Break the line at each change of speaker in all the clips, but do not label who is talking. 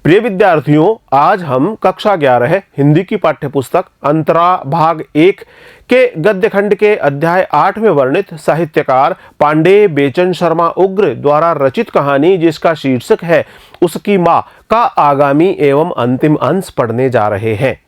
प्रिय विद्यार्थियों, आज हम कक्षा 11 हिंदी की पाठ्यपुस्तक अंतरा भाग 1 के गद्य खंड के अध्याय 8 में वर्णित साहित्यकार पांडे बेचन शर्मा उग्र द्वारा रचित कहानी जिसका शीर्षक है उसकी मां का आगामी एवं अंतिम अंश पढ़ने जा रहे हैं।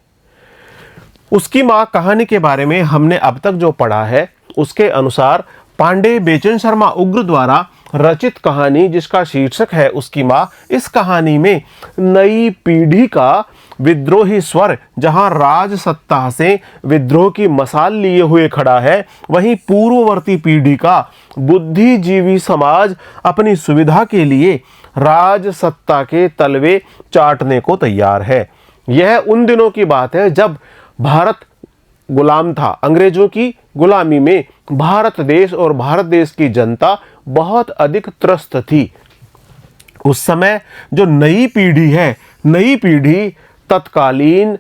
उसकी मां कहानी के बारे में हमने अब तक जो पढ़ा है उसके अनुसार पांडे बेचन शर्मा उग्र द्वारा रचित कहानी जिसका शीर्षक है उसकी मां, इस कहानी में नई पीढ़ी का विद्रोही स्वर जहां राज सत्ता से विद्रोह की मसाल लिए हुए खड़ा है, वहीं पूर्ववर्ती पीढ़ी का बुद्धिजीवी समाज अपनी सुविधा के लिए राज सत्ता के तलवे चाटने को तैयार है। यह उन दिनों की बात है जब भारत गुलाम था। अंग्रेजों की गुलामी में भारत देश और भारत देश की जनता बहुत अधिक त्रस्त थी। उस समय जो नई पीढ़ी है, नई पीढ़ी तत्कालीन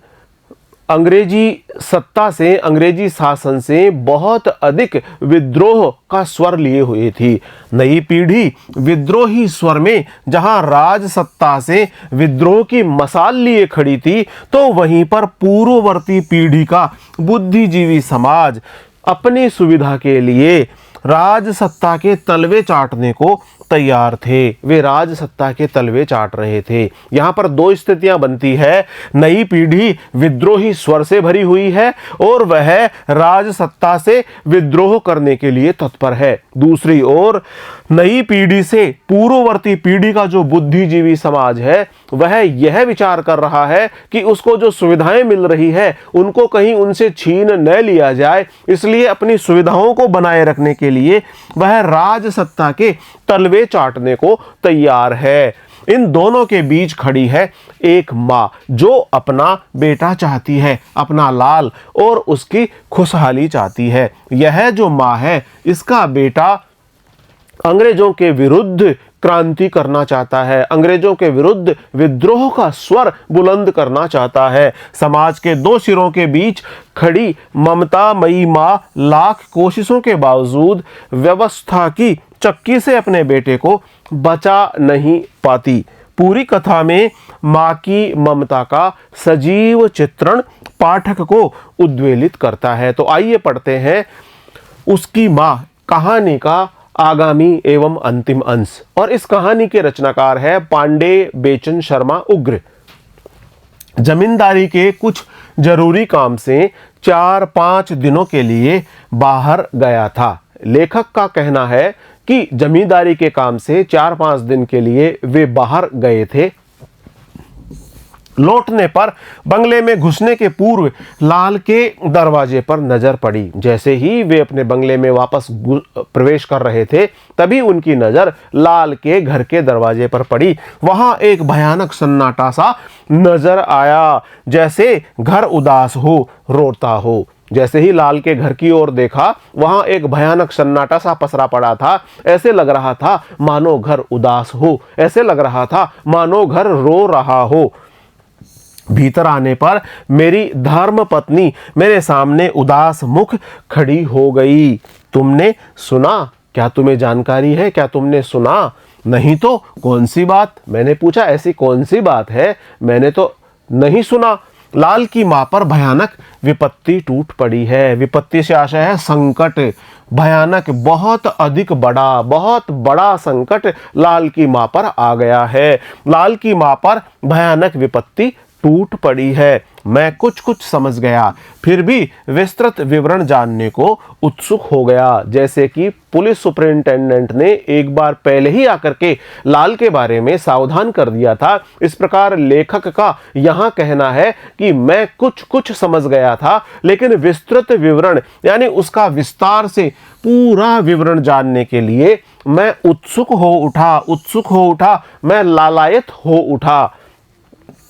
अंग्रेजी सत्ता से, अंग्रेजी शासन से बहुत अधिक विद्रोह का स्वर लिए हुए थी। नई पीढ़ी विद्रोही स्वर में जहां राज सत्ता से विद्रोह की मसाल लिए खड़ी थी, तो वहीं पर पूर्ववर्ती पीढ़ी का बुद्धिजीवी समाज अपनी सुविधा के लिए राज सत्ता के तलवे चाटने को तैयार थे। वे राज सत्ता के तलवे चाट रहे थे। यहाँ पर दो स्थितियां बनती है। नई पीढ़ी विद्रोही स्वर से भरी हुई है और वह राज सत्ता से विद्रोह करने के लिए तत्पर है। दूसरी ओर नई पीढ़ी से पूर्ववर्ती पीढ़ी का जो बुद्धिजीवी समाज है वह यह विचार कर रहा है कि उसको जो सुविधाएं मिल रही है उनको कहीं उनसे छीन न लिया जाए, इसलिए अपनी सुविधाओं को बनाए रखने के लिए वह राज सत्ता के तलवे चाटने को तैयार है। इन दोनों के बीच खड़ी है एक मां जो अपना बेटा चाहती है, अपना लाल, और उसकी खुशहाली चाहती है। यह जो मां है, इसका बेटा अंग्रेजों के विरुद्ध क्रांति करना चाहता है, अंग्रेजों के विरुद्ध विद्रोह का स्वर बुलंद करना चाहता है। समाज के दो सिरों के बीच खड़ी ममतामयी मां लाख कोशिशों के बावजूद व्यवस्था की चक्की से अपने बेटे को बचा नहीं पाती। पूरी कथा में मां की ममता का सजीव चित्रण पाठक को उद्वेलित करता है। तो आइए पढ़ते हैं उसकी मां कहानी का आगामी एवं अंतिम अंश। और इस कहानी के रचनाकार है पांडे बेचन शर्मा उग्र। जमींदारी के कुछ जरूरी काम से 4-5 दिनों के लिए बाहर गया था। लेखक का कहना है कि जमींदारी के काम से 4-5 दिन के लिए वे बाहर गए थे। लौटने पर बंगले में घुसने के पूर्व लाल के दरवाजे पर नजर पड़ी। जैसे ही वे अपने बंगले में वापस प्रवेश कर रहे थे, तभी उनकी नजर लाल के घर के दरवाजे पर पड़ी। वहां एक भयानक सन्नाटा सा नजर आया, जैसे घर उदास हो, रोता हो। जैसे ही लाल के घर की ओर देखा, वहां एक भयानक सन्नाटा सा पसरा पड़ा था। ऐसे लग रहा था मानो घर उदास हो, ऐसे लग रहा था मानो घर रो रहा हो। भीतर आने पर मेरी धर्म पत्नी मेरे सामने उदास मुख खड़ी हो गई। तुमने सुना? क्या तुम्हें जानकारी है? क्या तुमने सुना? नहीं तो कौन सी बात? मैंने पूछा, ऐसी कौन सी बात है? मैंने तो नहीं सुना। लाल की मां पर भयानक विपत्ति टूट पड़ी है। विपत्ति से आशय है संकट, भयानक, बहुत अधिक बड़ा, बहुत बड़ा संकट लाल की मां पर आ गया है। लाल की मां पर भयानक विपत्ति टूट पड़ी है। मैं कुछ कुछ समझ गया, फिर भी विस्तृत विवरण जानने को उत्सुक हो गया। जैसे कि पुलिस सुपरिंटेंडेंट ने एक बार पहले ही आकर के लाल के बारे में सावधान कर दिया था, इस प्रकार लेखक का यहाँ कहना है कि मैं कुछ कुछ समझ गया था, लेकिन विस्तृत विवरण यानी उसका विस्तार से पूरा विवरण जानने के लिए मैं उत्सुक हो उठा, मैं लालायत हो उठा।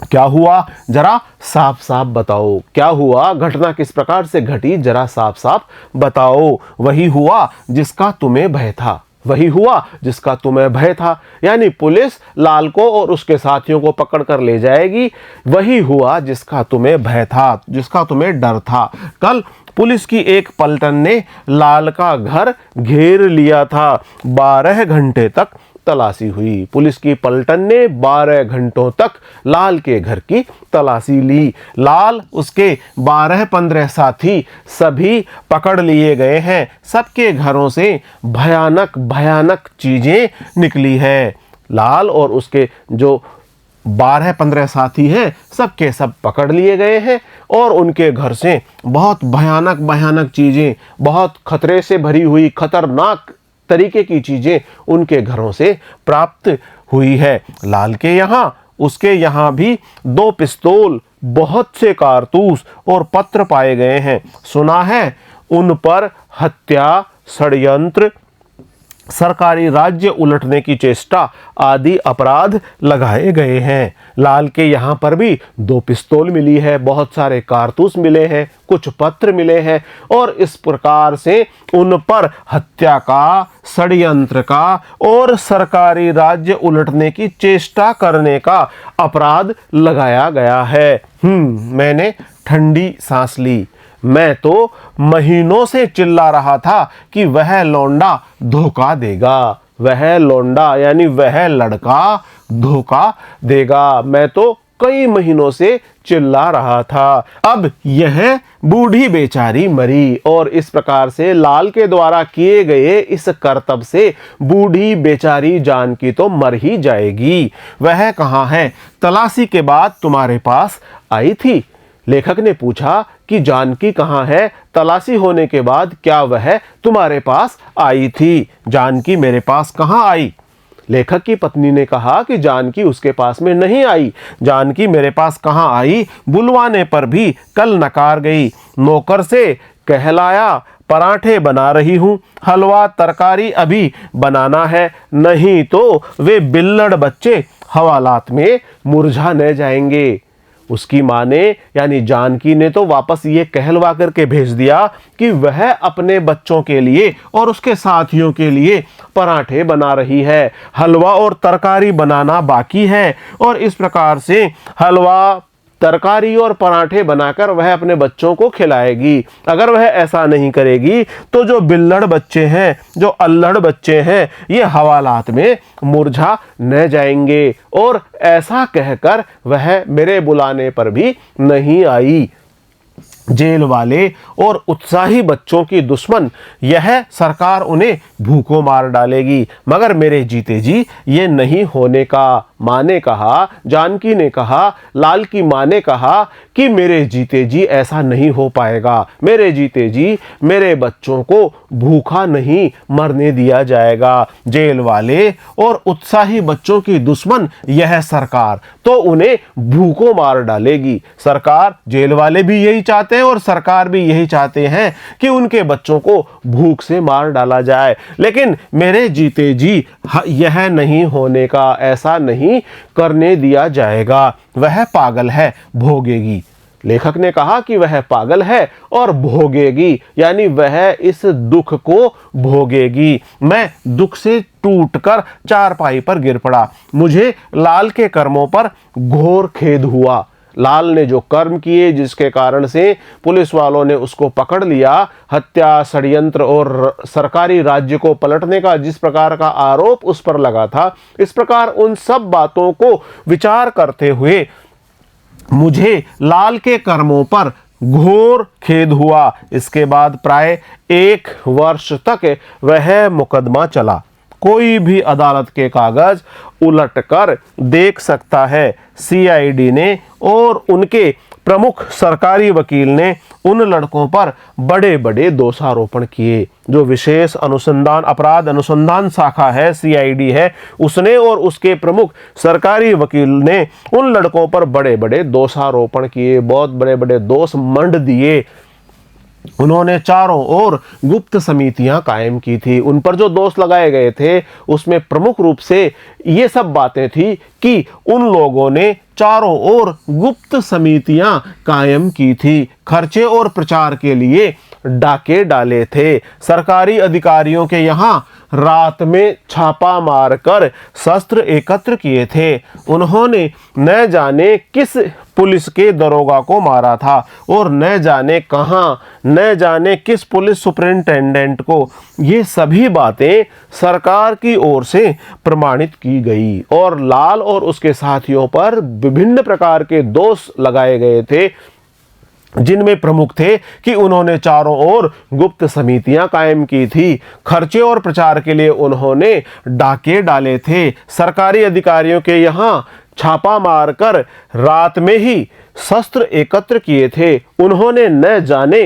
क्या हुआ? जरा साफ साफ बताओ। क्या हुआ? घटना किस प्रकार से घटी, जरा साफ साफ बताओ। वही हुआ जिसका तुम्हें भय था, वही हुआ जिसका तुम्हें भय था। यानी पुलिस लाल को और उसके साथियों को पकड़ कर ले जाएगी, वही हुआ जिसका तुम्हें भय था, जिसका तुम्हें डर था। कल पुलिस की एक पलटन ने लाल का घर घेर लिया था। 12 घंटे तक तलाशी हुई। पुलिस की पलटन ने 12 घंटों तक लाल के घर की तलाशी ली। लाल, उसके 12-15 साथी सभी पकड़ लिए गए हैं। सबके घरों से भयानक भयानक चीजें निकली है। लाल और उसके जो 12-15 साथी हैं, सबके सब पकड़ लिए गए हैं और उनके घर से बहुत भयानक भयानक चीजें, बहुत खतरे से भरी हुई खतरनाक तरीके की चीजें उनके घरों से प्राप्त हुई है। लाल के यहाँ, उसके यहाँ भी 2 पिस्तौल, बहुत से कारतूस और पत्र पाए गए हैं। सुना है उन पर हत्या, षड्यंत्र, सरकारी राज्य उलटने की चेष्टा आदि अपराध लगाए गए हैं। लाल के यहाँ पर भी 2 पिस्तौल मिली है, बहुत सारे कारतूस मिले हैं, कुछ पत्र मिले हैं और इस प्रकार से उन पर हत्या का, षड्यंत्र का और सरकारी राज्य उलटने की चेष्टा करने का अपराध लगाया गया है। मैंने ठंडी सांस ली। मैं तो महीनों से चिल्ला रहा था कि वह लौंडा धोखा देगा, वह लौंडा यानी वह लड़का धोखा देगा। मैं तो कई महीनों से चिल्ला रहा था। अब यह बूढ़ी बेचारी मरी और इस प्रकार से लाल के द्वारा किए गए इस करतब से बूढ़ी बेचारी जानकी तो मर ही जाएगी। वह कहाँ है? तलाशी के बाद तुम्हारे पास आई थी। लेखक ने पूछा कि जानकी कहाँ है? तलाशी होने के बाद क्या वह तुम्हारे पास आई थी? जानकी मेरे पास कहाँ आई? लेखक की पत्नी ने कहा कि जानकी उसके पास में नहीं आई। जानकी मेरे पास कहाँ आई? बुलवाने पर भी कल नकार गई। नौकर से कहलाया पराठे बना रही हूँ, हलवा तरकारी अभी बनाना है, नहीं तो वे बिल्लड़ बच्चे हवालात में मुरझा न जाएंगे। उसकी माँ ने यानी जानकी ने तो वापस ये कहलवा करके भेज दिया कि वह अपने बच्चों के लिए और उसके साथियों के लिए पराठे बना रही है, हलवा और तरकारी बनाना बाकी है। और इस प्रकार से हलवा, तरकारी और पराठे बनाकर वह अपने बच्चों को खिलाएगी। अगर वह ऐसा नहीं करेगी तो जो बिल्लड़ बच्चे हैं, जो अल्लड़ बच्चे हैं, ये हवालात में मुरझा न जाएंगे। और ऐसा कहकर वह मेरे बुलाने पर भी नहीं आई। जेल वाले और उत्साही बच्चों की दुश्मन यह सरकार उन्हें भूखों मार डालेगी, मगर मेरे जीते जी ये नहीं होने का। माँ ने कहा, जानकी ने कहा, लाल की माँ ने कहा कि मेरे जीते जी ऐसा नहीं हो पाएगा। मेरे जीते जी मेरे बच्चों को भूखा नहीं मरने दिया जाएगा। जेल वाले और उत्साही बच्चों की दुश्मन यह सरकार तो उन्हें भूखों मार डालेगी। सरकार, जेल वाले भी यही चाहते हैं और सरकार भी यही चाहते हैं कि उनके बच्चों को भूख से मार डाला जाए। लेकिन मेरे जीते जी यह नहीं होने का, ऐसा नहीं करने दिया जाएगा। वह पागल है, भोगेगी। लेखक ने कहा कि वह पागल है और भोगेगी, यानी वह इस दुख को भोगेगी। मैं दुख से टूटकर चारपाई पर गिर पड़ा। मुझे लाल के कर्मों पर घोर खेद हुआ। लाल ने जो कर्म किए, जिसके कारण से पुलिस वालों ने उसको पकड़ लिया, हत्या, षड्यंत्र और सरकारी राज्य को पलटने का जिस प्रकार का आरोप उस पर लगा था, इस प्रकार उन सब बातों को विचार करते हुए मुझे लाल के कर्मों पर घोर खेद हुआ। इसके बाद प्राय 1 वर्ष तक वह मुकदमा चला। कोई भी अदालत के कागज उलटकर देख सकता है। सीआईडी ने और उनके प्रमुख सरकारी वकील ने उन लड़कों पर बड़े बड़े दोषारोपण किए। जो विशेष अनुसंधान अपराध अनुसंधान शाखा है, सीआईडी है, उसने और उसके प्रमुख सरकारी वकील ने उन लड़कों पर बड़े बड़े दोषारोपण किए, बहुत बड़े बड़े दोष मंड दिए। उन्होंने चारों ओर गुप्त समितियां कायम की थी। उन पर जो दोष लगाए गए थे उसमें प्रमुख रूप से ये सब बातें थी कि उन लोगों ने चारों ओर गुप्त समितियां कायम की थी, खर्चे और प्रचार के लिए डाके डाले थे, सरकारी अधिकारियों के यहाँ रात में छापा मारकर शस्त्र एकत्र किए थे। उन्होंने न जाने किस पुलिस के दरोगा को मारा था और न जाने कहां, न जाने किस पुलिस सुपरिंटेंडेंट को। ये सभी बातें सरकार की ओर से प्रमाणित की गई और लाल और उसके साथियों पर विभिन्न प्रकार के दोष लगाए गए थे, जिनमें प्रमुख थे कि उन्होंने चारों ओर गुप्त समितियां कायम की थी, खर्चे और प्रचार के लिए उन्होंने डाके डाले थे, सरकारी अधिकारियों के यहाँ छापा मारकर रात में ही शस्त्र एकत्र किए थे, उन्होंने न जाने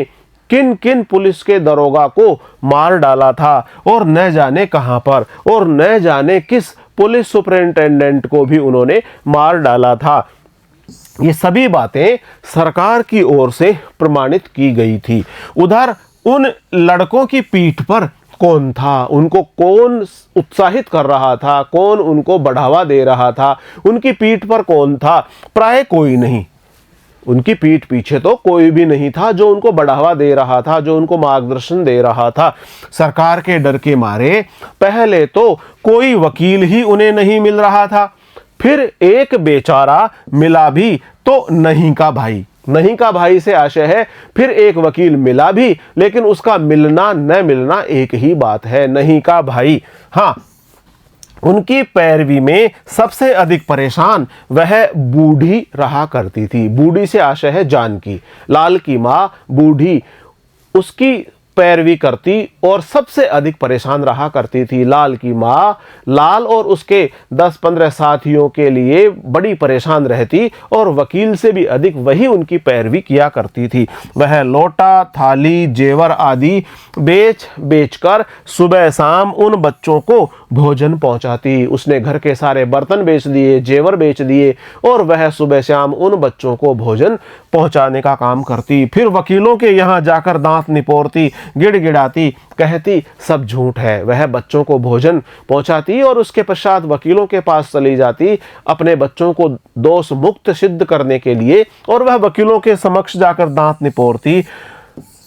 किन किन पुलिस के दरोगा को मार डाला था और न जाने कहां पर, और न जाने किस पुलिस सुपरिंटेंडेंट को भी उन्होंने मार डाला था। ये सभी बातें सरकार की ओर से प्रमाणित की गई थी। उधर उन लड़कों की पीठ पर कौन था, उनको कौन उत्साहित कर रहा था, कौन उनको बढ़ावा दे रहा था, उनकी पीठ पर कौन था? प्राय कोई नहीं। उनकी पीठ पीछे तो कोई भी नहीं था जो उनको बढ़ावा दे रहा था, जो उनको मार्गदर्शन दे रहा था। सरकार के डर के मारे पहले तो कोई वकील ही उन्हें नहीं मिल रहा था, फिर एक बेचारा मिला भी तो नहीं का भाई, नहीं का भाई से आशय है, फिर एक वकील मिला भी, लेकिन उसका मिलना न मिलना एक ही बात है, नहीं का भाई। हाँ, उनकी पैरवी में सबसे अधिक परेशान वह बूढ़ी रहा करती थी। बूढ़ी से आशय है जानकी, लाल की माँ बूढ़ी, उसकी पैरवी करती और सबसे अधिक परेशान रहा करती थी। लाल की माँ लाल और उसके 10-15 साथियों के लिए बड़ी परेशान रहती और वकील से भी अधिक वही उनकी पैरवी किया करती थी। वह लोटा, थाली, जेवर आदि बेच बेचकर सुबह शाम उन बच्चों को भोजन पहुंचाती। उसने घर के सारे बर्तन बेच दिए, जेवर बेच दिए और वह सुबह शाम उन बच्चों को भोजन पहुंचाने का काम करती। फिर वकीलों के यहाँ जाकर दांत निपोरती, गिड़गिड़ाती, कहती सब झूठ है। वह बच्चों को भोजन पहुंचाती और उसके पश्चात वकीलों के पास चली जाती अपने बच्चों को दोष मुक्त सिद्ध करने के लिए, और वह वकीलों के समक्ष जाकर दांत निपोरती,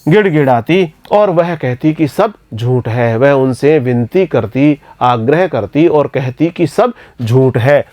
गिड़गिड़ाती और वह कहती कि सब झूठ है। वह उनसे विनती करती, आग्रह करती और कहती कि सब झूठ है।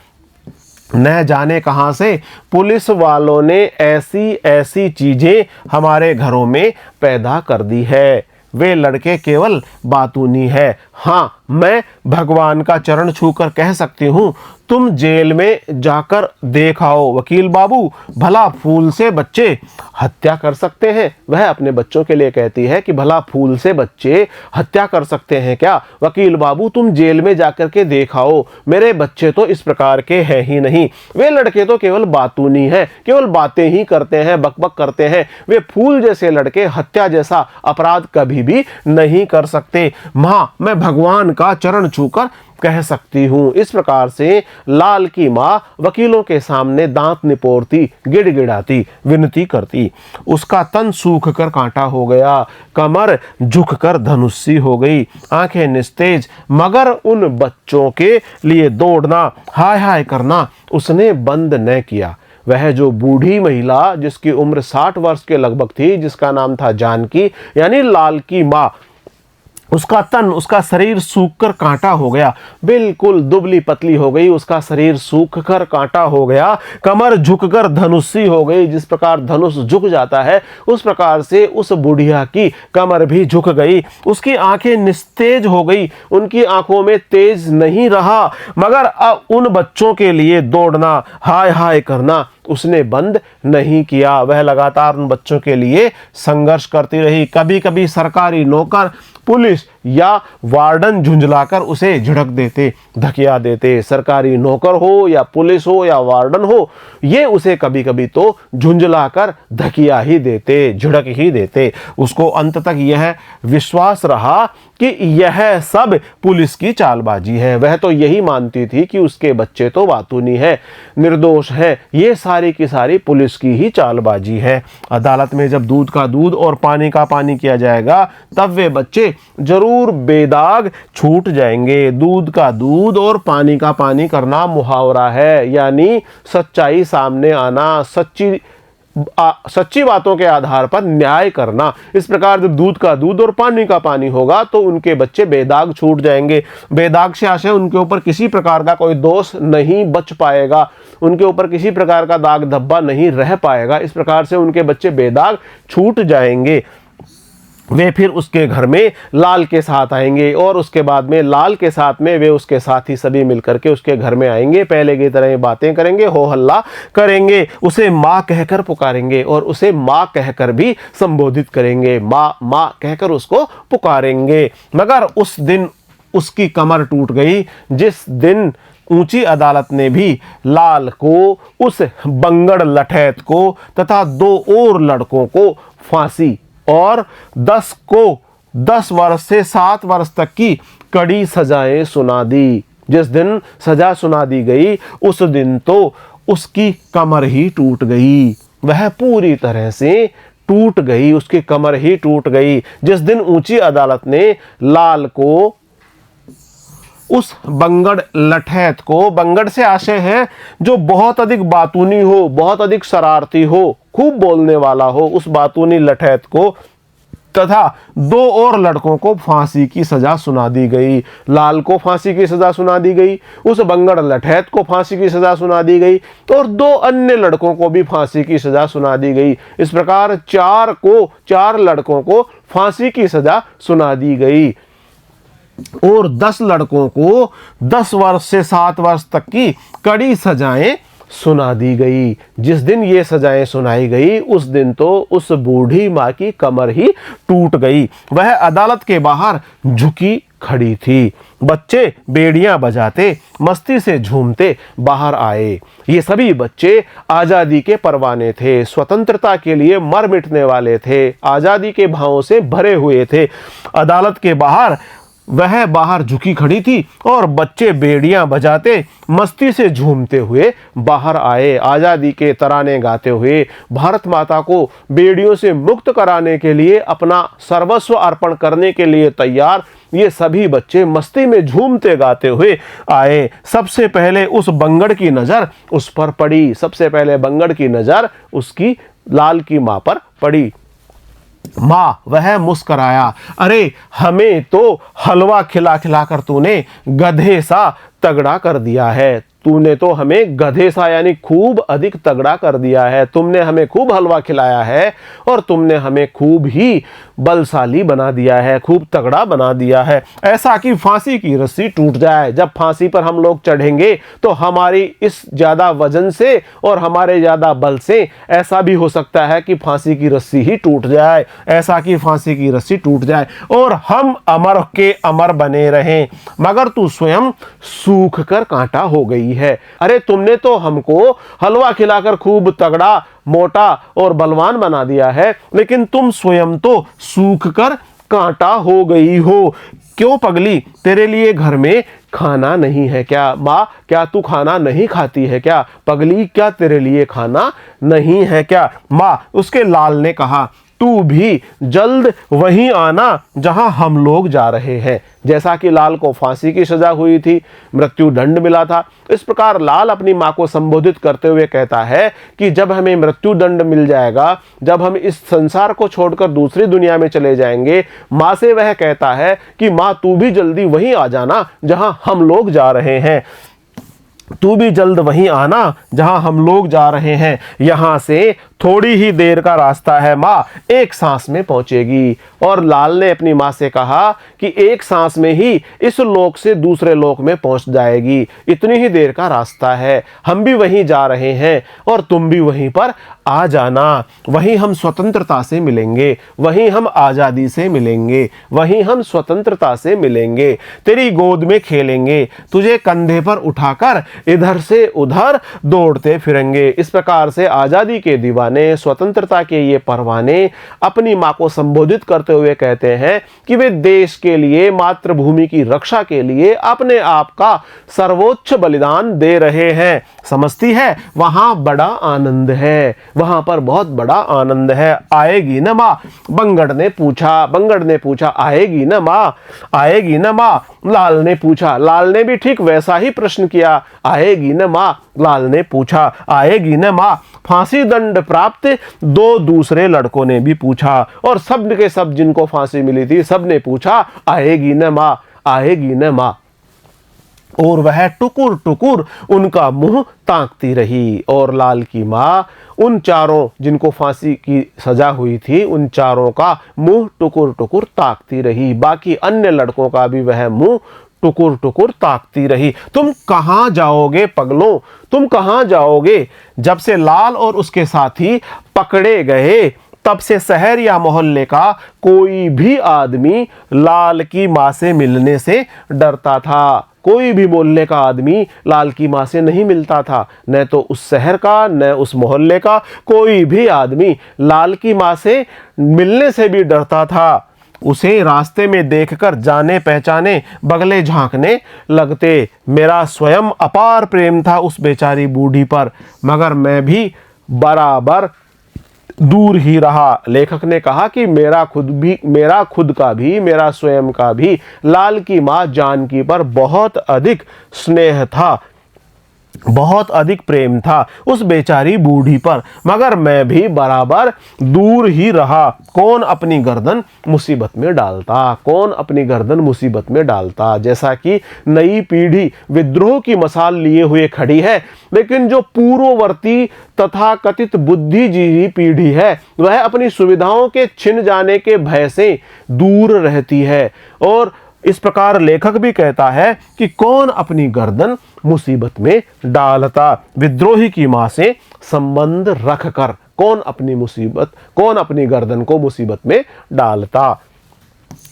न जाने कहां से पुलिस वालों ने ऐसी ऐसी चीजें हमारे घरों में पैदा कर दी है। वे लड़के केवल बातूनी है। हाँ, मैं भगवान का चरण छूकर कह सकती हूँ, तुम जेल में जाकर देखाओ वकील बाबू, भला फूल से बच्चे हत्या कर सकते हैं? वह अपने बच्चों के लिए कहती है कि भला फूल से बच्चे हत्या कर सकते हैं क्या? वकील बाबू तुम जेल में जाकर के देखाओ, मेरे बच्चे तो इस प्रकार के हैं ही नहीं। वे लड़के तो केवल बातूनी हैं, केवल बातें ही करते हैं, बकबक करते हैं। वे फूल जैसे लड़के हत्या जैसा अपराध कभी भी नहीं कर सकते। माँ, मैं भगवान का चरण छूकर कह सकती हूँ। इस प्रकार से लाल की माँ वकीलों के सामने दांत निपोरती, गिड़गिड़ाती, विनती करती। उसका तन सूख कर कांटा हो गया, कमर झुककर धनुषी हो गई, आंखें निस्तेज, मगर उन बच्चों के लिए दौड़ना, हाय हाय करना उसने बंद न किया। वह जो बूढ़ी महिला जिसकी उम्र 60 वर्ष के लगभग थी, जिसका नाम था जानकी, यानी लाल की माँ, उसका तन, उसका शरीर सूख कर कांटा हो गया, बिल्कुल दुबली पतली हो गई, उसका शरीर सूख कर कांटा हो गया, कमर झुककर धनुषी हो गई। जिस प्रकार धनुष झुक जाता है उस प्रकार से उस बुढ़िया की कमर भी झुक गई। उसकी आंखें निस्तेज हो गई, उनकी आंखों में तेज नहीं रहा, मगर अब उन बच्चों के लिए दौड़ना, हाय हाय करना उसने बंद नहीं किया। वह लगातार उन बच्चों के लिए संघर्ष करती रही। कभी कभी सरकारी नौकर, पुलिस या वार्डन झुंझलाकर उसे झिड़क देते, धकिया देते। सरकारी नौकर हो या पुलिस हो या वार्डन हो, ये उसे कभी कभी तो झुंझलाकर धकिया ही देते, झिड़क ही देते। उसको अंत तक यह विश्वास रहा कि यह सब पुलिस की चालबाजी है। वह तो यही मानती थी कि उसके बच्चे तो बातूनी है, निर्दोष है, ये सारी की सारी पुलिस की ही चालबाजी है। अदालत में जब दूध का दूध और पानी का पानी किया जाएगा, तब वे बच्चे जरूर बेदाग छूट जाएंगे। दूध का दूध और पानी का पानी करना मुहावरा है, यानी सच्चाई सामने आना, सच्ची सच्ची बातों के आधार पर न्याय करना। इस प्रकार जब दूध का दूध और पानी का पानी होगा तो उनके बच्चे बेदाग छूट जाएंगे। बेदाग से आशय उनके ऊपर किसी प्रकार का कोई दोष नहीं बच पाएगा, उनके ऊपर किसी प्रकार का दाग धब्बा नहीं रह पाएगा। इस प्रकार से उनके बच्चे बेदाग छूट जाएंगे। वे फिर उसके घर में लाल के साथ आएंगे और उसके बाद में लाल के साथ में वे उसके साथी सभी मिलकर के उसके घर में आएंगे। पहले की तरह बातें करेंगे, हो हल्ला करेंगे, उसे माँ कहकर पुकारेंगे और उसे माँ कहकर भी संबोधित करेंगे। माँ माँ कहकर उसको पुकारेंगे। मगर उस दिन उसकी कमर टूट गई जिस दिन ऊंची अदालत ने भी लाल को, उस बंगड़ लठैत को तथा 2 और लड़कों को फांसी और 10 को 10 वर्ष से 7 वर्ष तक की कड़ी सजाएं सुना दी। जिस दिन सजा सुना दी गई उस दिन तो उसकी कमर ही टूट गई, वह पूरी तरह से टूट गई, उसकी कमर ही टूट गई। जिस दिन ऊंची अदालत ने लाल को, उस बंगड़ लठैत को, बंगड़ से आशय है जो बहुत अधिक बातूनी हो, बहुत अधिक शरारती हो, खूब बोलने वाला हो, उस बातूनी लठैत को तथा 2 और लड़कों को फांसी की सजा सुना दी गई। लाल को फांसी की सजा सुना दी गई, उस बंगड़ लठैत को फांसी की सजा सुना दी गई और 2 अन्य लड़कों को भी फांसी की सजा सुना दी गई। इस प्रकार 4 लड़कों को फांसी की सजा सुना दी गई और 10 लड़कों को 10 वर्ष से 7 वर्ष तक की कड़ी सजाएं सुना दी गई। जिस दिन ये सजाएं सुनाई गई उस दिन तो उस बूढ़ी माँ की कमर ही टूट गई। वह अदालत के बाहर झुकी खड़ी थी। बच्चे बेड़ियां बजाते, मस्ती से झूमते बाहर आए। ये सभी बच्चे आज़ादी के परवाने थे, स्वतंत्रता के लिए मर मिटने वाले थे, आज़ादी के भावों से भरे हुए थे। अदालत के बाहर वह बाहर झुकी खड़ी थी और बच्चे बेड़ियां बजाते, मस्ती से झूमते हुए बाहर आए। आज़ादी के तराने गाते हुए भारत माता को बेड़ियों से मुक्त कराने के लिए अपना सर्वस्व अर्पण करने के लिए तैयार ये सभी बच्चे मस्ती में झूमते गाते हुए आए। सबसे पहले उस बंगड़ की नज़र उस पर पड़ी, सबसे पहले बंगड़ की नज़र उसकी लाल की माँ पर पड़ी। माँ, वह मुस्कराया। अरे हमें तो हलवा खिला खिला कर तूने गधे सा तगड़ा कर दिया है, तूने तो हमें गधे सा यानी खूब अधिक तगड़ा कर दिया है। तुमने हमें खूब हलवा खिलाया है और तुमने हमें खूब ही बलशाली बना दिया है, खूब तगड़ा बना दिया है। ऐसा कि फांसी की रस्सी टूट जाए। जब फांसी पर हम लोग चढ़ेंगे तो हमारी इस ज़्यादा वजन से और हमारे ज़्यादा बल से ऐसा भी हो सकता है कि फांसी की रस्सी ही टूट जाए, ऐसा कि फांसी की रस्सी टूट जाए और हम अमर के अमर बने रहें। मगर तू स्वयं सूख कर कांटा हो गई है। अरे तुमने तो हमको हलवा खिलाकर खूब तगड़ा, मोटा और बलवान बना दिया है, लेकिन तुम स्वयं तो सूख कर कांटा हो गई हो। क्यों पगली, तेरे लिए घर में खाना नहीं है क्या? माँ, क्या तू खाना नहीं खाती है क्या? पगली, क्या तेरे लिए खाना नहीं है क्या? माँ, उसके लाल ने कहा, तू भी जल्द वहीं आना जहां हम लोग जा रहे हैं। जैसा कि लाल को फांसी की सजा हुई थी, मृत्यु दंड मिला था, इस प्रकार लाल अपनी मां को संबोधित करते हुए कहता है कि जब हमें मृत्यु दंड मिल जाएगा, जब हम इस संसार को छोड़कर दूसरी दुनिया में चले जाएंगे, मां से वह कहता है कि मां तू भी जल्दी वहीं आ जाना जहां हम लोग जा रहे हैं, तू भी जल्द वहीं आना जहां हम लोग जा रहे हैं। यहां से थोड़ी ही देर का रास्ता है माँ, एक सांस में पहुंचेगी। और लाल ने अपनी माँ से कहा कि एक सांस में ही इस लोक से दूसरे लोक में पहुंच जाएगी, इतनी ही देर का रास्ता है, हम भी वहीं जा रहे हैं और तुम भी वहीं पर आ जाना। वहीं हम स्वतंत्रता से मिलेंगे, वहीं हम आज़ादी से मिलेंगे, वहीं हम स्वतंत्रता से मिलेंगे, तेरी गोद में खेलेंगे, तुझे कंधे पर उठाकर इधर से उधर दौड़ते फिरेंगे। इस प्रकार से आज़ादी के दीवाने, स्वतंत्रता के ये परवाने अपनी मां को संबोधित करते हुए कहते हैं कि वे देश के लिए, मातृभूमि की रक्षा के लिए अपने आप का सर्वोच्च बलिदान दे रहे हैं। समझती है, वहां बड़ा आनंद है, वहां पर बहुत बड़ा आनंद है। आएगी न माँ? बंगड़ ने पूछा आएगी न माँ? आएगी न माँ? लाल ने पूछा। लाल ने भी ठीक वैसा ही प्रश्न किया। आएगी न माँ? लाल ने पूछा। आएगी न माँ? फांसी दंड प्राप्त दो दूसरे लड़कों ने भी पूछा, और सब के सब जिनको फांसी मिली थी सब ने पूछा आएगी न माँ? आएगी न माँ? और वह टुकुर टुकुर उनका मुंह ताकती रही। और लाल की माँ उन चारों जिनको फांसी की सजा हुई थी उन चारों का मुंह टुकुर टुकुर ताकती रही। बाकी अन्य लड़कों का भी वह मुंह टुकुर टुकुर ताकती रही। तुम कहां जाओगे पगलों, तुम कहां जाओगे? जब से लाल और उसके साथी पकड़े गए तब से शहर या मोहल्ले का कोई भी आदमी लाल की माँ से मिलने से डरता था। कोई भी मोहल्ले का आदमी लाल की माँ से नहीं मिलता था। न तो उस शहर का न उस मोहल्ले का कोई भी आदमी लाल की माँ से मिलने से भी डरता था। उसे रास्ते में देखकर जाने पहचाने बगले झांकने लगते। मेरा स्वयं अपार प्रेम था उस बेचारी बूढ़ी पर, मगर मैं भी बराबर दूर ही रहा। लेखक ने कहा कि मेरा खुद का भी मेरा स्वयं का भी लाल की माँ जानकी पर बहुत अधिक स्नेह था, बहुत अधिक प्रेम था उस बेचारी बूढ़ी पर, मगर मैं भी बराबर दूर ही रहा। कौन अपनी गर्दन मुसीबत में डालता, कौन अपनी गर्दन मुसीबत में डालता। जैसा कि नई पीढ़ी विद्रोह की मसाल लिए हुए खड़ी है, लेकिन जो पूर्ववर्ती तथा कथित बुद्धिजीवी पीढ़ी है वह अपनी सुविधाओं के छिन जाने के भय से दूर रहती है। और इस प्रकार लेखक भी कहता है कि कौन अपनी गर्दन मुसीबत में डालता। विद्रोही की मां से संबंध रखकर कौन अपनी गर्दन को मुसीबत में डालता।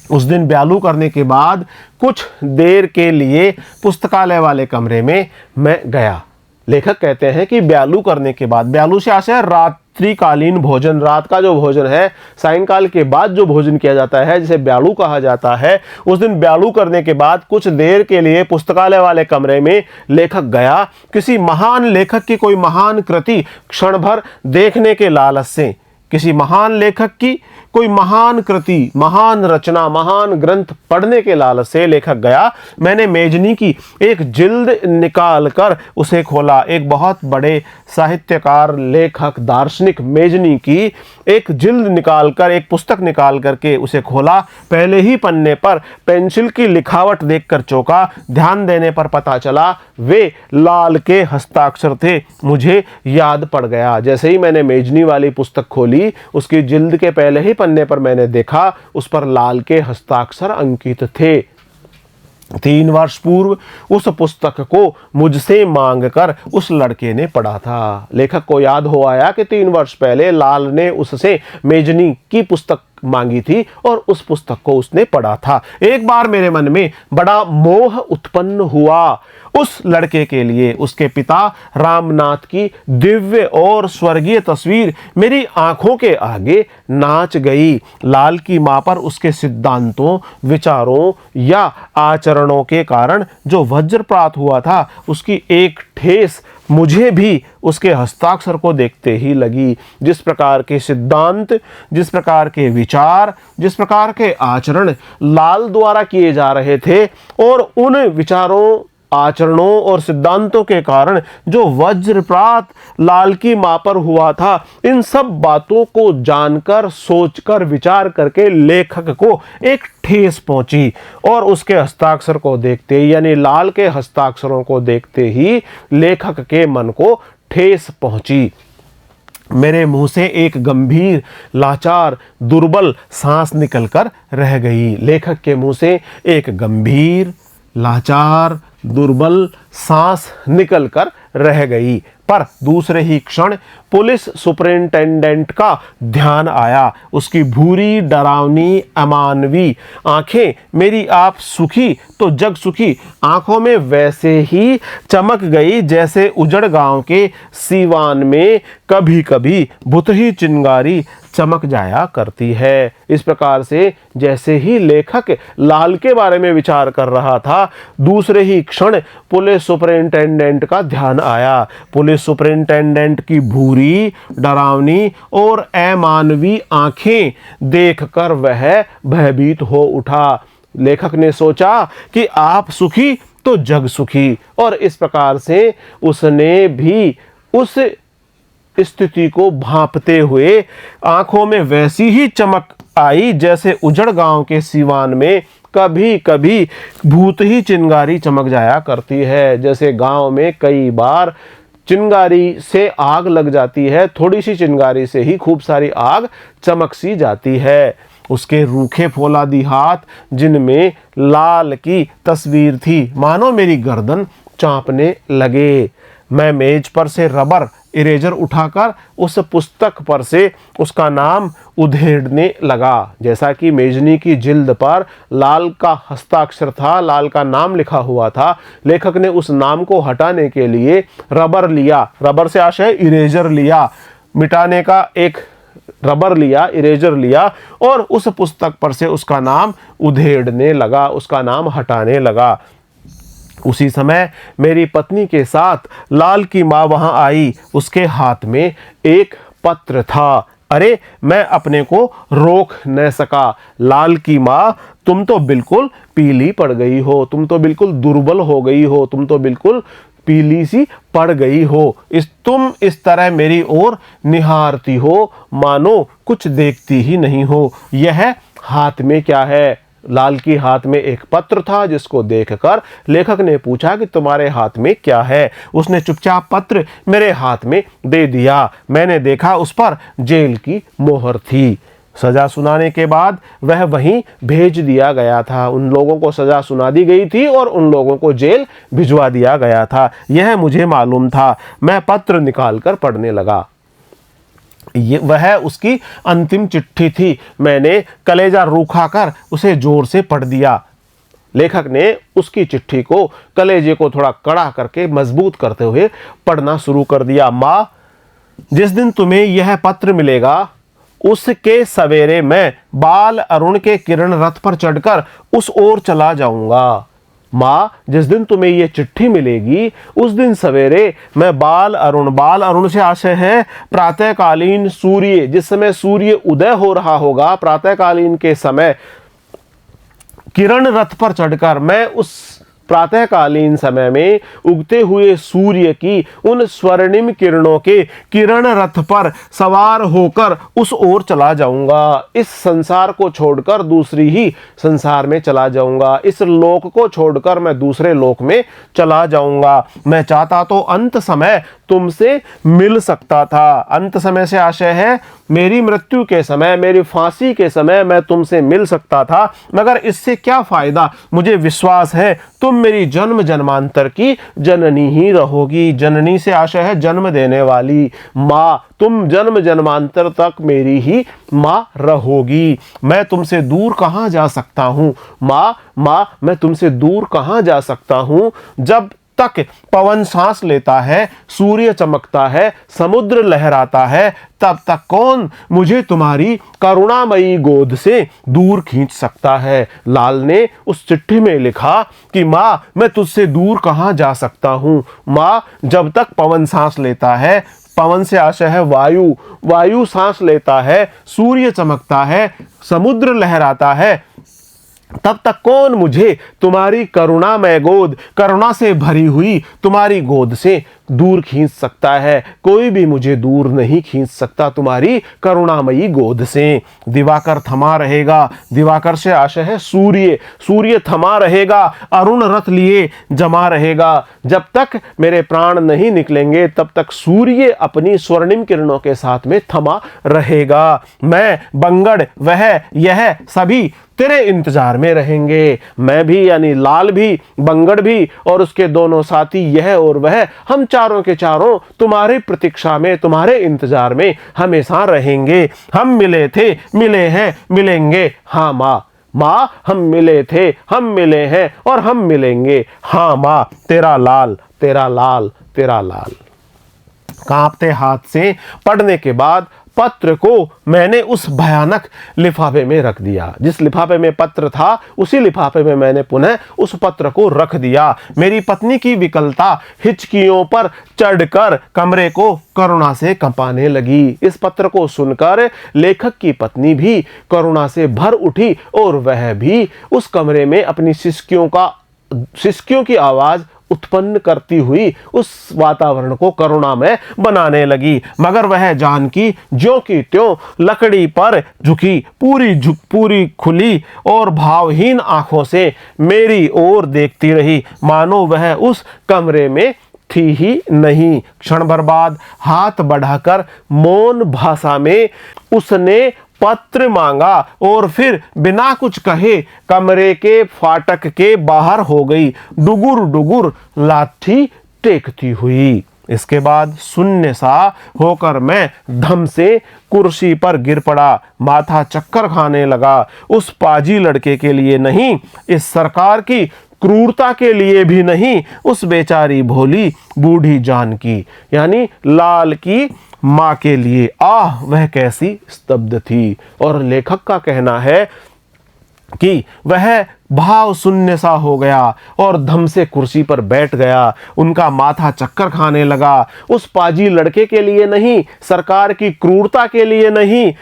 उस दिन ब्यालू करने के बाद कुछ देर के लिए पुस्तकालय वाले कमरे में मैं गया। लेखक कहते हैं कि ब्यालू करने के बाद, ब्यालू से आशय है रात्रिकालीन भोजन, रात का जो भोजन है, सायंकाल के बाद जो भोजन किया जाता है जिसे ब्यालू कहा जाता है। उस दिन ब्यालू करने के बाद कुछ देर के लिए पुस्तकालय वाले कमरे में लेखक गया, किसी महान लेखक की कोई महान कृति क्षण भर देखने के लालच से, किसी महान लेखक की कोई महान कृति, महान रचना, महान ग्रंथ पढ़ने के लालच से लेखक गया। मैंने मेजनी की एक जिल्द निकाल कर उसे खोला। एक बहुत बड़े साहित्यकार, लेखक, दार्शनिक मेजनी की एक जिल्द निकालकर, एक पुस्तक निकाल करके उसे खोला। पहले ही पन्ने पर पेंसिल की लिखावट देखकर चौंका। ध्यान देने पर पता चला वे लाल के हस्ताक्षर थे। मुझे याद पड़ गया। जैसे ही मैंने मेजनी वाली पुस्तक खोली, उसकी जिल्द के पहले ही पन्ने पर मैंने देखा उस पर लाल के हस्ताक्षर अंकित थे। 3 वर्ष पूर्व उस पुस्तक को मुझसे मांगकर उस लड़के ने पढ़ा था। लेखक को याद हो आया कि 3 वर्ष पहले लाल ने उससे मेजनी की पुस्तक मांगी थी और उस पुस्तक को उसने पढ़ा था। एक बार मेरे मन में बड़ा मोह उत्पन्न हुआ उस लड़के के लिए। उसके पिता रामनाथ की दिव्य और स्वर्गीय तस्वीर मेरी आंखों के आगे नाच गई। लाल की मां पर उसके सिद्धांतों, विचारों या आचरणों के कारण जो वज्रपात हुआ था, उसकी एक ठेस मुझे भी उसके हस्ताक्षर को देखते ही लगी। जिस प्रकार के सिद्धांत, जिस प्रकार के विचार, जिस प्रकार के आचरण लाल द्वारा किए जा रहे थे, और उन विचारों, आचरणों और सिद्धांतों के कारण जो वज्रपात लाल की मां पर हुआ था, इन सब बातों को जानकर, सोचकर, विचार करके लेखक को एक ठेस पहुंची। और उसके हस्ताक्षर को देखते ही, यानी लाल के हस्ताक्षरों को देखते ही लेखक के मन को ठेस पहुंची। मेरे मुंह से एक गंभीर, लाचार, दुर्बल सांस निकलकर रह गई। लेखक के मुंह से एक गंभीर, लाचार, दुर्बल सांस निकलकर रह गई। पर दूसरे ही क्षण पुलिस सुपरिंटेंडेंट का ध्यान आया। उसकी भूरी, डरावनी, अमानवी आंखें मेरी आप सुखी तो जग सुखी आंखों में वैसे ही चमक गई जैसे उजड़ गांव के सीवान में कभी कभी भुतही चिंगारी चमक जाया करती है। इस प्रकार से जैसे ही लेखक लाल के बारे में विचार कर रहा था, दूसरे ही क्षण पुलिस सुपरिंटेंडेंट का ध्यान आया। पुलिस सुपरिंटेंडेंट की भूरी, डरावनी और अमानवीय आंखें देखकर वह भयभीत हो उठा। लेखक ने सोचा कि आप सुखी तो जग सुखी, और इस प्रकार से उसने भी उस स्थिति को भांपते हुए आंखों में वैसी ही चमक आई जैसे उजड़ गांव के सिवान में कभी कभी भूत ही चिंगारी चमक जाया करती है। जैसे गांव में कई बार चिंगारी से आग लग जाती है, थोड़ी सी चिंगारी से ही खूब सारी आग चमक सी जाती है। उसके रूखे फौलादी हाथ, जिनमें लाल की तस्वीर थी, मानो मेरी गर्दन चांपने लगे। मैं मेज पर से रबर इरेजर उठाकर उस पुस्तक पर से उसका नाम उधेड़ने लगा। जैसा कि मेजनी की जिल्द पर लाल का हस्ताक्षर था, लाल का नाम लिखा हुआ था, लेखक ने उस नाम को हटाने के लिए रबर लिया, रबर से आशय इरेजर लिया, मिटाने का एक रबर लिया, इरेजर लिया, और उस पुस्तक पर से उसका नाम उधेड़ने लगा, उसका नाम हटाने लगा। उसी समय मेरी पत्नी के साथ लाल की माँ वहां आई। उसके हाथ में एक पत्र था। अरे, मैं अपने को रोक न सका। लाल की माँ, तुम तो बिल्कुल पीली पड़ गई हो, तुम तो बिल्कुल दुर्बल हो गई हो, तुम तो बिल्कुल पीली सी पड़ गई हो। तुम इस तरह मेरी ओर निहारती हो मानो कुछ देखती ही नहीं हो। यह हाथ में क्या है? लाल की हाथ में एक पत्र था, जिसको देखकर लेखक ने पूछा कि तुम्हारे हाथ में क्या है। उसने चुपचाप पत्र मेरे हाथ में दे दिया। मैंने देखा उस पर जेल की मोहर थी। सजा सुनाने के बाद वह वहीं भेज दिया गया था। उन लोगों को सजा सुना दी गई थी और उन लोगों को जेल भिजवा दिया गया था, यह मुझे मालूम था। मैं पत्र निकालकर पढ़ने लगा। वह उसकी अंतिम चिट्ठी थी। मैंने कलेजा रूखा कर उसे जोर से पढ़ दिया। लेखक ने उसकी चिट्ठी को, कलेजे को थोड़ा कड़ा करके मजबूत करते हुए पढ़ना शुरू कर दिया। माँ, जिस दिन तुम्हें यह पत्र मिलेगा उसके सवेरे मैं बाल अरुण के किरण रथ पर चढ़कर उस ओर चला जाऊंगा। माँ, जिस दिन तुम्हें ये चिट्ठी मिलेगी उस दिन सवेरे मैं बाल अरुण से आशय है प्रातःकालीन सूर्य, जिस समय सूर्य उदय हो रहा होगा, प्रातःकालीन के समय किरण रथ पर चढ़कर मैं उस प्रातःकालीन समय में उगते हुए सूर्य की उन स्वर्णिम किरणों के किरण रथ पर सवार होकर उस ओर चला जाऊंगा। इस संसार को छोड़कर दूसरी ही संसार में चला जाऊंगा। इस लोक को छोड़कर मैं दूसरे लोक में चला जाऊंगा। मैं चाहता तो अंत समय तुमसे मिल सकता था। अंत समय से आशय है मेरी मृत्यु के समय, मेरी फांसी के समय मैं तुमसे मिल सकता था, मगर इससे क्या फायदा? मुझे विश्वास है तुम मेरी जन्म जन्मांतर की जननी ही रहोगी। जननी से आशय है जन्म देने वाली माँ। तुम जन्म जन्मांतर तक मेरी ही माँ रहोगी। मैं तुमसे दूर कहाँ जा सकता हूँ माँ? माँ, मैं तुमसे दूर कहाँ जा सकता हूँ? जब तक पवन सांस लेता है, सूर्य चमकता है, समुद्र लहराता है, तब तक कौन मुझे तुम्हारी करुणामयी गोद से दूर खींच सकता है? लाल ने उस चिट्ठी में लिखा कि माँ, मैं तुझसे दूर कहाँ जा सकता हूँ माँ? जब तक पवन सांस लेता है, पवन से आशय है वायु, वायु सांस लेता है, सूर्य चमकता है, समुद्र लहराता है, तब तक कौन मुझे तुम्हारी करुणामय गोद, करुणा से भरी हुई तुम्हारी गोद से दूर खींच सकता है? कोई भी मुझे दूर नहीं खींच सकता तुम्हारी करुणामयी गोद से। दिवाकर थमा रहेगा। दिवाकर से आशय है सूर्य, सूर्य थमा रहेगा, अरुण रथ लिए जमा रहेगा। जब तक मेरे प्राण नहीं निकलेंगे तब तक सूर्य अपनी स्वर्णिम किरणों के साथ में थमा रहेगा। मैं, बंगड़, वह, यह सभी तेरे इंतजार में रहेंगे। मैं भी, यानी लाल भी, बंगड़ भी और उसके दोनों साथी यह और वह, हम चारों के चारों तुम्हारी प्रतीक्षा में, तुम्हारे इंतजार में हमेशा रहेंगे। हम मिले थे, मिले हैं, मिलेंगे। हाँ माँ, माँ, हम मिले थे, हम मिले हैं और हम मिलेंगे। हाँ माँ, तेरा लाल, तेरा लाल, तेरा लाल। कांपते हाथ से पढ़ने के बाद पत्र को मैंने उस भयानक लिफाफे में रख दिया। जिस लिफाफे में पत्र था उसी लिफाफे में मैंने पुनः उस पत्र को रख दिया। मेरी पत्नी की विकलता हिचकियों पर चढ़कर कमरे को करुणा से कंपाने लगी। इस पत्र को सुनकर लेखक की पत्नी भी करुणा से भर उठी और वह भी उस कमरे में अपनी सिसकियों की आवाज उत्पन्न करती हुई उस वातावरण को करुणामय बनाने लगी। मगर वह जानकी ज्यों की त्यों लकड़ी पर झुकी पूरी खुली और भावहीन आंखों से मेरी ओर देखती रही, मानो वह उस कमरे में थी ही नहीं। क्षण भर बाद हाथ बढ़ाकर मौन भाषा में उसने पत्र मांगा और फिर बिना कुछ कहे कमरे के फाटक के बाहर हो गई, डुगुर डुगुर लाठी टेकती हुई। इसके बाद शून्य सा होकर मैं धम से कुर्सी पर गिर पड़ा, माथा चक्कर खाने लगा। उस पाजी लड़के के लिए नहीं, इस सरकार की क्रूरता के लिए भी नहीं, उस बेचारी भोली बूढ़ी जानकी यानी लाल की माँ के लिए। आह, वह कैसी स्तब्ध थी। और लेखक का कहना है कि वह भाव शून्य सा हो गया और धम से कुर्सी पर बैठ गया। उनका माथा चक्कर खाने लगा। उस पाजी लड़के के लिए नहीं, सरकार की क्रूरता के लिए नहीं,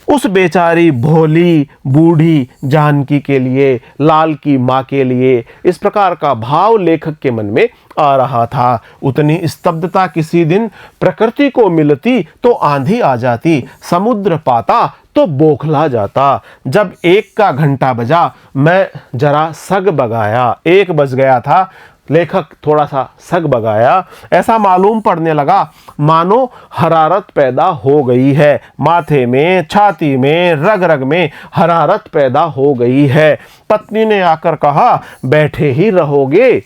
उस बेचारी भोली बूढ़ी जानकी के लिए, लाल की माँ के लिए। इस प्रकार का भाव लेखक के मन में आ रहा था। उतनी स्तब्धता किसी दिन प्रकृति को मिलती तो आंधी आ जाती, समुद्र पाता तो बौखला जाता। जब 1 का घंटा बजा, मैं जरा सग बगाया। 1 बज गया था। लेखक थोड़ा सा सग बगाया। ऐसा मालूम पड़ने लगा मानो हरारत पैदा हो गई है। माथे में, छाती में, रग रग में हरारत पैदा हो गई है। पत्नी ने आकर कहा, बैठे ही रहोगे,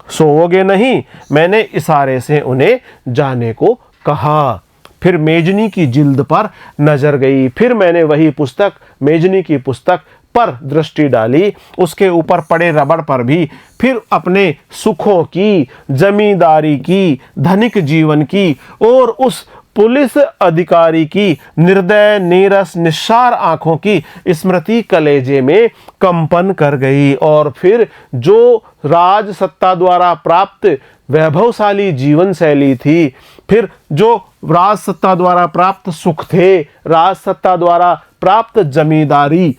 सोओगे नहीं? मैंने इशारे से उन्हें जाने को कहा। फिर मेजनी की जिल्द पर नजर गई। फिर मैंने वही पुस्तक, मेजनी की पुस्तक पर दृष्टि डाली, उसके ऊपर पड़े रबड़ पर भी। फिर अपने सुखों की, जमींदारी की, धनिक जीवन की और उस पुलिस अधिकारी की निर्दय नीरस निस्सार आंखों की स्मृति कलेजे में कंपन कर गई। और फिर जो राज सत्ता द्वारा प्राप्त वैभवशाली जीवन शैली थी, फिर जो राज सत्ता द्वारा प्राप्त सुख थे, राज सत्ता द्वारा प्राप्त जमींदारी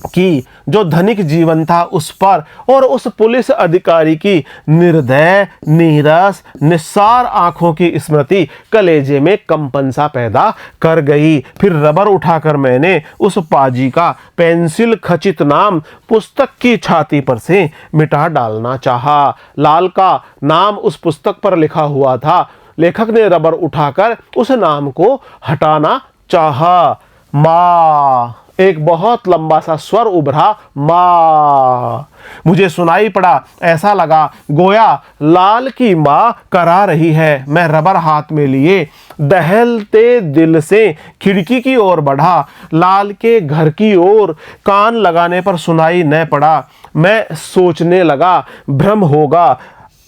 की जो धनिक जीवन था उस पर, और उस पुलिस अधिकारी की निर्दय नीरस निस्सार आंखों की स्मृति कलेजे में कंपन सा पैदा कर गई। फिर रबर उठाकर मैंने उस पाजी का पेंसिल खचित नाम पुस्तक की छाती पर से मिटा डालना चाहा। लाल का नाम उस पुस्तक पर लिखा हुआ था। लेखक ने रबर उठाकर उस नाम को हटाना चाहा। माँ, एक बहुत लंबा सा स्वर उभरा, माँ। मुझे सुनाई पड़ा, ऐसा लगा गोया लाल की माँ करा रही है। मैं रबर हाथ में लिए दहलते दिल से खिड़की की ओर बढ़ा। लाल के घर की ओर कान लगाने पर सुनाई न पड़ा। मैं सोचने लगा, भ्रम होगा।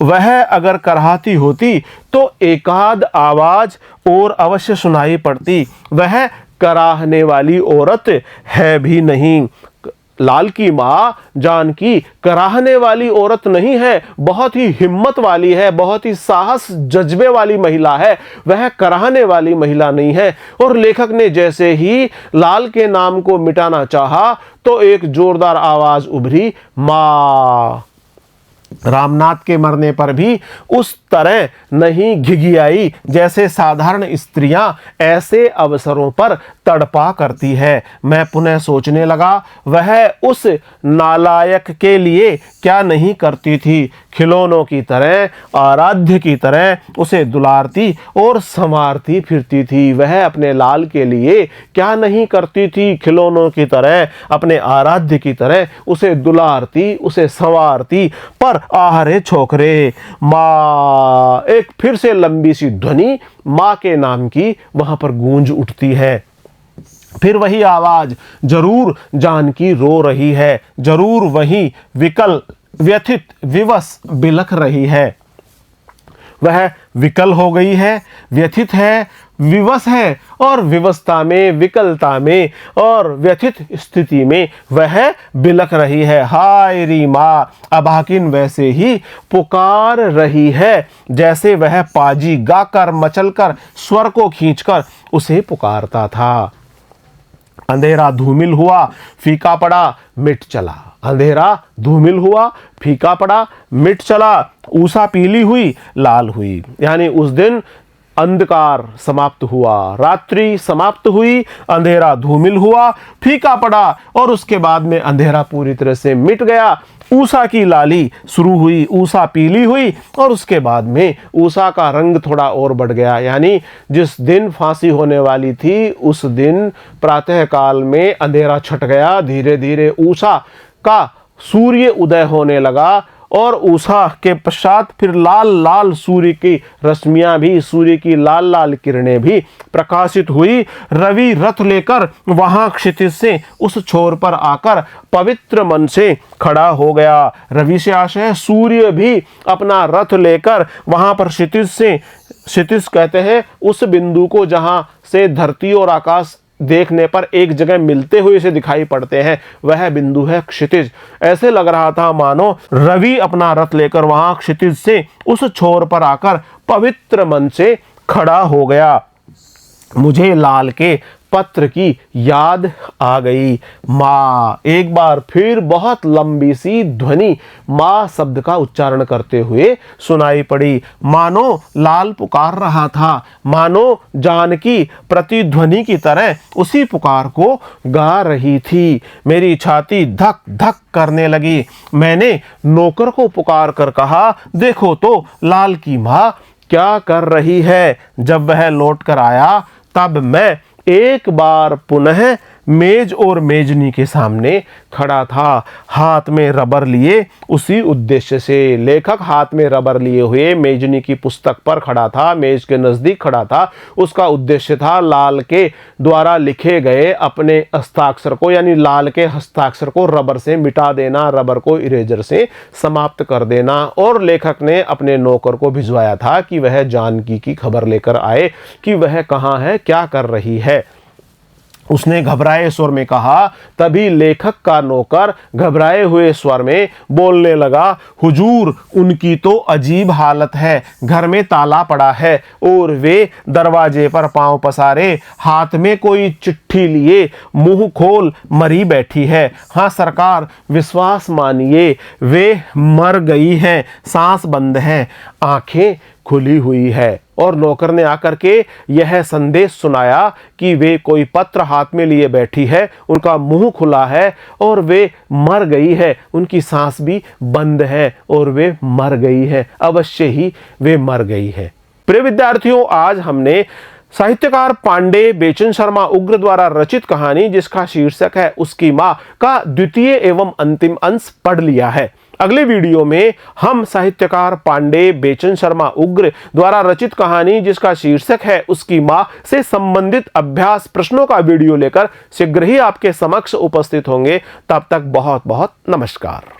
वह अगर कराहती होती तो एकाध आवाज और अवश्य सुनाई पड़ती। वह कराहने वाली औरत है भी नहीं। लाल की माँ जानकी कराहने वाली औरत नहीं है, बहुत ही हिम्मत वाली है, बहुत ही साहस जज्बे वाली महिला है। वह कराहने वाली महिला नहीं है। और लेखक ने जैसे ही लाल के नाम को मिटाना चाहा तो एक जोरदार आवाज उभरी, माँ। रामनाथ के मरने पर भी उस तरह नहीं घिघियाई जैसे साधारण स्त्रियां ऐसे अवसरों पर तड़पा करती है। मैं पुनः सोचने लगा, वह उस नालायक के लिए क्या नहीं करती थी। खिलौनों की तरह, आराध्य की तरह उसे दुलारती और संवारती फिरती थी। वह अपने लाल के लिए क्या नहीं करती थी। खिलौनों की तरह, अपने आराध्य की तरह उसे दुलारती, उसे संवारती। पर आहरे छोकरे, माँ। एक फिर से लंबी सी ध्वनि माँ के नाम की वहां पर गूंज उठती है। फिर वही आवाज, जरूर जानकी रो रही है, जरूर वही विकल, व्यथित, विवश बिलख रही है। वह विकल हो गई है, व्यथित है, विवश है और विवशता में, विकलता में और व्यथित स्थिति में वह बिलख रही है। हाय री माँ, अभागिन वैसे ही पुकार रही है जैसे वह पाजी गाकर मचलकर स्वर को खींचकर उसे पुकारता था। अंधेरा धूमिल हुआ, फीका पड़ा, मिट चला। अंधेरा धूमिल हुआ, फीका पड़ा, मिट चला। ऊषा पीली हुई, लाल हुई। यानी उस दिन अंधकार समाप्त हुआ, रात्रि समाप्त हुई, अंधेरा धूमिल हुआ, फीका पड़ा और उसके बाद में अंधेरा पूरी तरह से मिट गया। ऊषा की लाली शुरू हुई, ऊषा पीली हुई और उसके बाद में ऊषा का रंग थोड़ा और बढ़ गया। यानी जिस दिन फांसी होने वाली थी उस दिन प्रातः काल में अंधेरा छट गया। धीरे धीरे ऊषा का सूर्य उदय होने लगा और ऊषा के पश्चात फिर लाल लाल सूर्य की रश्मियां भी, सूर्य की लाल लाल किरणें भी प्रकाशित हुई। रवि रथ लेकर वहां क्षितिज से उस छोर पर आकर पवित्र मन से खड़ा हो गया। रवि से आशय सूर्य भी अपना रथ लेकर वहां पर क्षितिज कहते हैं उस बिंदु को जहां से धरती और आकाश देखने पर एक जगह मिलते हुए से दिखाई पड़ते हैं, वह बिंदु है क्षितिज। ऐसे लग रहा था मानो रवि अपना रथ लेकर वहां क्षितिज से उस छोर पर आकर पवित्र मन से खड़ा हो गया। मुझे लाल के पत्र की याद आ गई। माँ, एक बार फिर बहुत लंबी सी ध्वनि माँ शब्द का उच्चारण करते हुए सुनाई पड़ी। मानो लाल पुकार रहा था, मानो जानकी प्रतिध्वनि की तरह उसी पुकार को गा रही थी। मेरी छाती धक धक करने लगी। मैंने नौकर को पुकार कर कहा, देखो तो लाल की माँ क्या कर रही है। जब वह लौट कर आया तब मैं एक बार पुनः मेज और मेजनी के सामने खड़ा था, हाथ में रबर लिए उसी उद्देश्य से। लेखक हाथ में रबर लिए हुए मेजनी की पुस्तक पर खड़ा था, मेज के नज़दीक खड़ा था। उसका उद्देश्य था लाल के द्वारा लिखे गए अपने हस्ताक्षर को, यानी लाल के हस्ताक्षर को रबर से मिटा देना, रबर को इरेजर से समाप्त कर देना। और लेखक ने अपने नौकर को भिजवाया था कि वह जानकी की खबर लेकर आए कि वह कहाँ है, क्या कर रही है। उसने घबराए स्वर में कहा। तभी लेखक का नौकर घबराए हुए स्वर में बोलने लगा, हुजूर, उनकी तो अजीब हालत है, घर में ताला पड़ा है और वे दरवाजे पर पांव पसारे, हाथ में कोई चिट्ठी लिए मुंह खोल मरी बैठी है। हाँ सरकार, विश्वास मानिए, वे मर गई हैं, सांस बंद है, आंखें खुली हुई है। और नौकर ने आकर के यह संदेश सुनाया कि वे कोई पत्र हाथ में लिए बैठी है, उनका मुंह खुला है और वे मर गई है, उनकी सांस भी बंद है और वे मर गई है, अवश्य ही वे मर गई है। प्रिय विद्यार्थियों, आज हमने साहित्यकार पांडे बेचन शर्मा उग्र द्वारा रचित कहानी जिसका शीर्षक है उसकी मां का द्वितीय एवं अंतिम अंश पढ़ लिया है। अगले वीडियो में हम साहित्यकार पांडे बेचन शर्मा उग्र द्वारा रचित कहानी जिसका शीर्षक है उसकी मां से संबंधित अभ्यास प्रश्नों का वीडियो लेकर शीघ्र ही आपके समक्ष उपस्थित होंगे। तब तक बहुत बहुत नमस्कार।